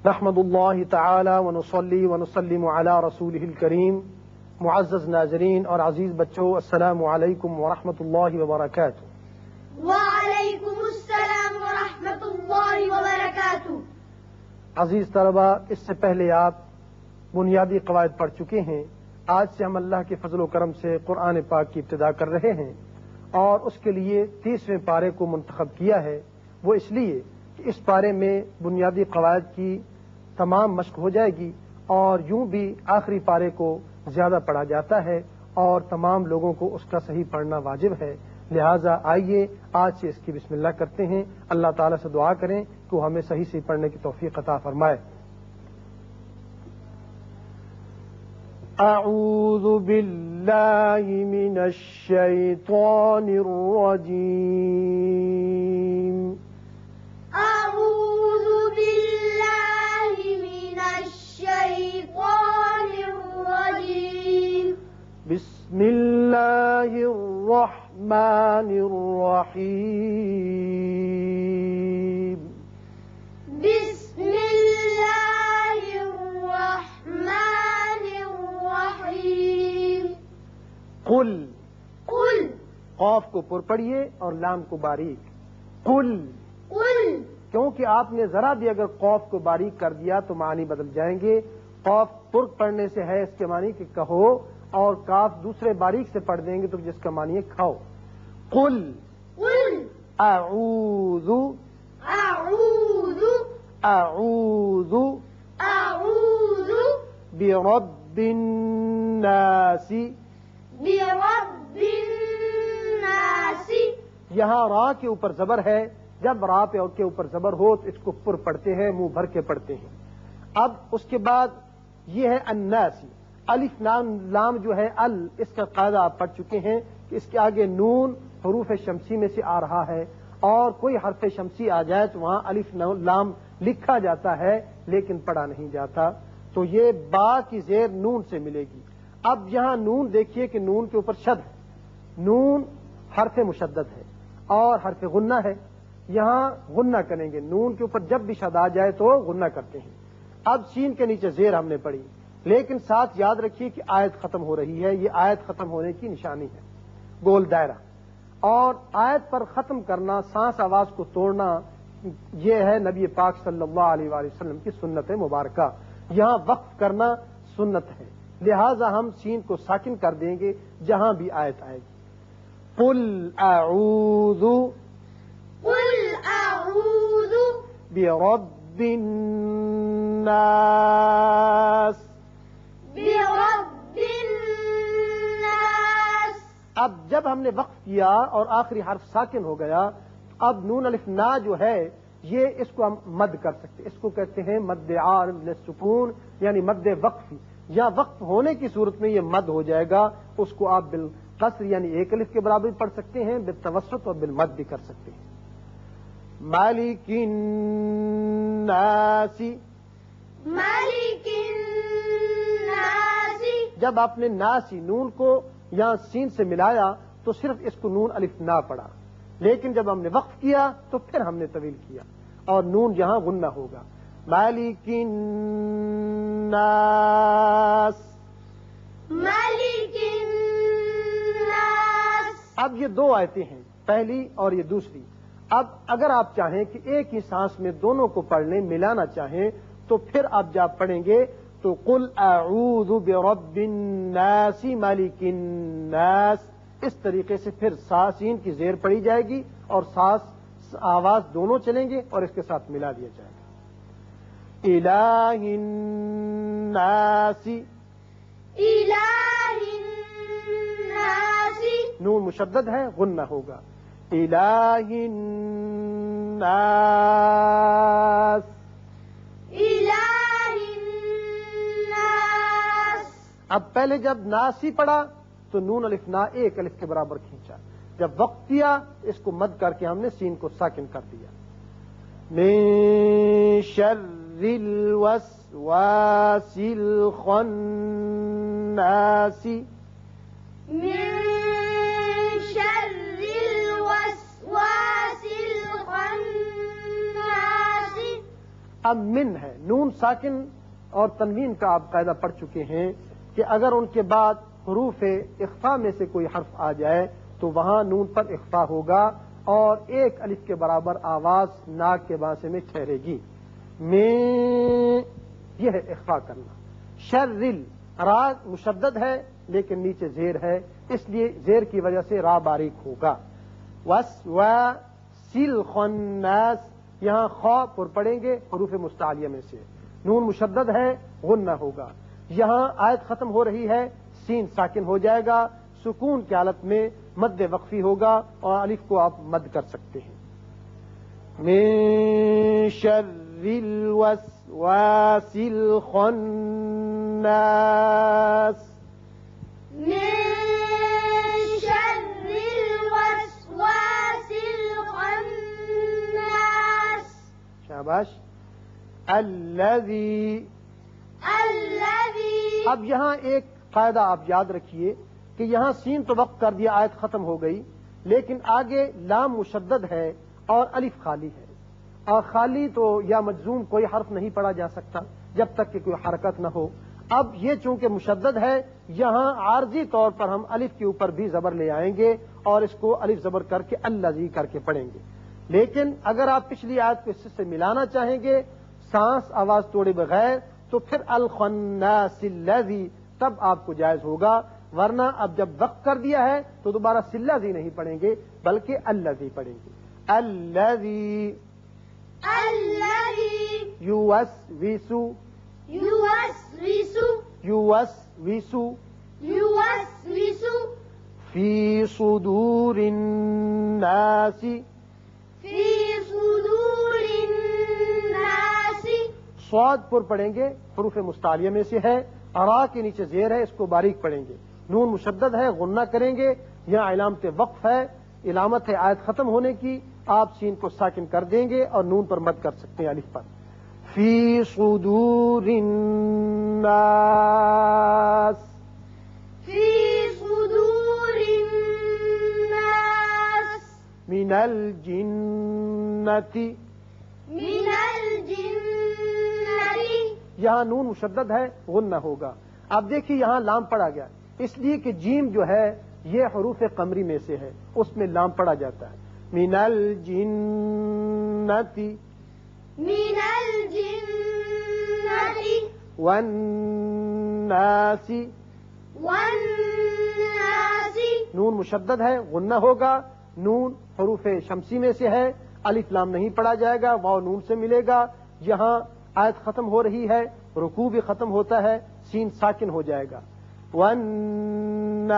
نحمد اللہ تعالی ونصلی ونسلم علی رسولہ الکریم. معزز ناظرین اور عزیز بچوں، السلام علیکم ورحمۃ اللہ وبرکاتہ. وعلیکم السلام ورحمۃ اللہ وبرکاتہ. عزیز طلبہ، اس سے پہلے آپ بنیادی قواعد پڑھ چکے ہیں. آج سے ہم اللہ کے فضل و کرم سے قرآن پاک کی ابتدا کر رہے ہیں اور اس کے لیے 30ویں پارے کو منتخب کیا ہے. وہ اس لیے کہ اس پارے میں بنیادی قواعد کی تمام مشق ہو جائے گی اور یوں بھی آخری پارے کو زیادہ پڑھا جاتا ہے اور تمام لوگوں کو اس کا صحیح پڑھنا واجب ہے. لہٰذا آئیے آج سے اس کی بسم اللہ کرتے ہیں. اللہ تعالیٰ سے دعا کریں کہ وہ ہمیں صحیح سے پڑھنے کی توفیق عطا فرمائے. اعوذ باللہ من الشیطان الرجیم. اعوذ باللہ من الشیطان الرجیم. بسم اللہ الرحمن الرحیم. بسم اللہ الرحمن الرحیم. قل، قل، قاف کو پر پڑھیے اور لام کو باریک. قل، قل، کیونکہ آپ نے ذرا بھی اگر قاف کو باریک کر دیا تو معنی بدل جائیں گے. قاف پر پڑھنے سے ہے اس کے معنی کہ کہو، اور کاف دوسرے باریک سے پڑھ دیں گے تو جس کا معنی ہے کھاؤ. قل قل، اعوذ، اعوذ، اعوذ اعوذ برب الناس. برب الناس. یہاں را کے اوپر زبر ہے. جب را پہ کے اوپر زبر ہو تو اس کو پر پڑھتے ہیں، منہ بھر کے پڑھتے ہیں. اب اس کے بعد یہ ہے الناس. الف لام جو ہے اس کا قاعدہ آپ پڑھ چکے ہیں کہ اس کے آگے نون حروف شمسی میں سے آ رہا ہے اور کوئی حرف شمسی آ جائے تو وہاں الف لام لکھا جاتا ہے لیکن پڑھا نہیں جاتا. تو یہ با کی زیر نون سے ملے گی. اب یہاں نون دیکھیے کہ نون کے اوپر شد ہے. نون حرف مشدد ہے اور حرف غنہ ہے. یہاں غنہ کریں گے. نون کے اوپر جب بھی شد آ جائے تو غنہ کرتے ہیں. اب سین کے نیچے زیر ہم نے پڑھی، لیکن ساتھ یاد رکھیے کہ آیت ختم ہو رہی ہے. یہ آیت ختم ہونے کی نشانی ہے، گول دائرہ. اور آیت پر ختم کرنا، سانس آواز کو توڑنا، یہ ہے نبی پاک صلی اللہ علیہ وآلہ وسلم کی سنت مبارکہ. یہاں وقف کرنا سنت ہے، لہذا ہم سین کو ساکن کر دیں گے جہاں بھی آیت آئے گی. قل اعوذ، قل اعوذ برب الناس. برب الناس. اب جب ہم نے وقف کیا اور آخری حرف ساکن ہو گیا، اب نون الف نا جو ہے یہ اس کو ہم مد کر سکتے. اس کو کہتے ہیں مد عارض للسکون، یعنی مد وقفی. یا وقف ہونے کی صورت میں یہ مد ہو جائے گا. اس کو آپ بالقصر یعنی ایک الف کے برابر پڑھ سکتے ہیں، بالتوسط اور بالمد بھی کر سکتے ہیں. مالک الناس. مالک الناس. جب آپ نے ناسی نون کو یہاں سین سے ملایا تو صرف اس کو نون الف نا پڑا، لیکن جب ہم نے وقف کیا تو پھر ہم نے طویل کیا اور نون یہاں غنہ ہوگا. مالک الناس. مالک الناس. اب یہ دو آیتیں ہیں، پہلی اور یہ دوسری. اب اگر آپ چاہیں کہ ایک ہی سانس میں دونوں کو پڑھ لیں، ملانا چاہیں، تو پھر آپ جب پڑھیں گے تو قل اعوذ برب الناس مالک الناس، اس طریقے سے پھر سین کی زیر پڑی جائے گی اور ساس آواز دونوں چلیں گے اور اس کے ساتھ ملا دیا جائے گا. الہ الناس. الہ الناس. نون مشدد ہے، غنہ ہوگا. الہ الناس. الہ الناس. اب پہلے جب ناسی پڑا تو نون الف نا ایک الف کے برابر کھینچا. جب وقت کیا اس کو مد کر کے ہم نے سین کو ساکن کر دیا. من شر الوسواس الخناس. من شر الوسواس الخناس. اب من ہے، نون ساکن اور تنوین کا آپ قاعدہ پڑھ چکے ہیں کہ اگر ان کے بعد حروف اخفا میں سے کوئی حرف آ جائے تو وہاں نون پر اخفا ہوگا اور ایک الف کے برابر آواز ناک کے بانسے میں ٹھہرے گی. میں یہ ہے اخفا کرنا. شرل را مشدد ہے لیکن نیچے زیر ہے، اس لیے زیر کی وجہ سے را باریک ہوگا. وسواسل خناس، یہاں خا پر پڑیں گے حروف مستعلیہ میں سے. نون مشدد ہے، غنہ ہوگا. یہاں آیت ختم ہو رہی ہے، سین ساکن ہو جائے گا. سکون کی حالت میں مد وقفی ہوگا اور الف کو آپ مد کر سکتے ہیں. من شر الوسواس الخناس. من شر الوسواس الخناس. شاباش. الذی. اب یہاں ایک قاعدہ آپ یاد رکھیے کہ یہاں سین تو وقت کر دیا، آیت ختم ہو گئی، لیکن آگے لام مشدد ہے اور الف خالی ہے. اور خالی تو یا مجزوم کوئی حرف نہیں پڑھا جا سکتا جب تک کہ کوئی حرکت نہ ہو. اب یہ چونکہ مشدد ہے، یہاں عارضی طور پر ہم الف کے اوپر بھی زبر لے آئیں گے اور اس کو الف زبر کر کے الذی کر کے پڑھیں گے. لیکن اگر آپ پچھلی آیت کو اس سے ملانا چاہیں گے سانس آواز توڑے بغیر تو پھر الخناس الذی تب آپ کو جائز ہوگا، ورنہ اب جب وقت کر دیا ہے تو دوبارہ سلذی نہیں پڑھیں گے بلکہ الذی پڑھیں گے. الذی یوسوس فی صدور الناس. صاد پر پڑھیں گے، حروف مستعلیہ میں سے ہے، را کے نیچے زیر ہے، اس کو باریک پڑھیں گے. نون مشدد ہے، غنہ کریں گے. یہاں علامت وقف ہے، علامت ہے آیت ختم ہونے کی. آپ سین کو ساکن کر دیں گے اور نون پر مد کر سکتے ہیں الف پر. فی صدور الناس. من الجنة. یہاں نون مشدد ہے، غنہ ہوگا. اب دیکھیے یہاں لام پڑا گیا، اس لیے کہ جیم جو ہے یہ حروف قمری میں سے ہے، اس میں لام پڑا جاتا ہے. من الجنة والناس. نون مشدد ہے، غنہ ہوگا. نون حروف شمسی میں سے ہے، الف لام نہیں پڑا جائے گا، واو نون سے ملے گا. یہاں آیت ختم ہو رہی ہے، رکوع بھی ختم ہوتا ہے، سین ساکن ہو جائے گا. والناس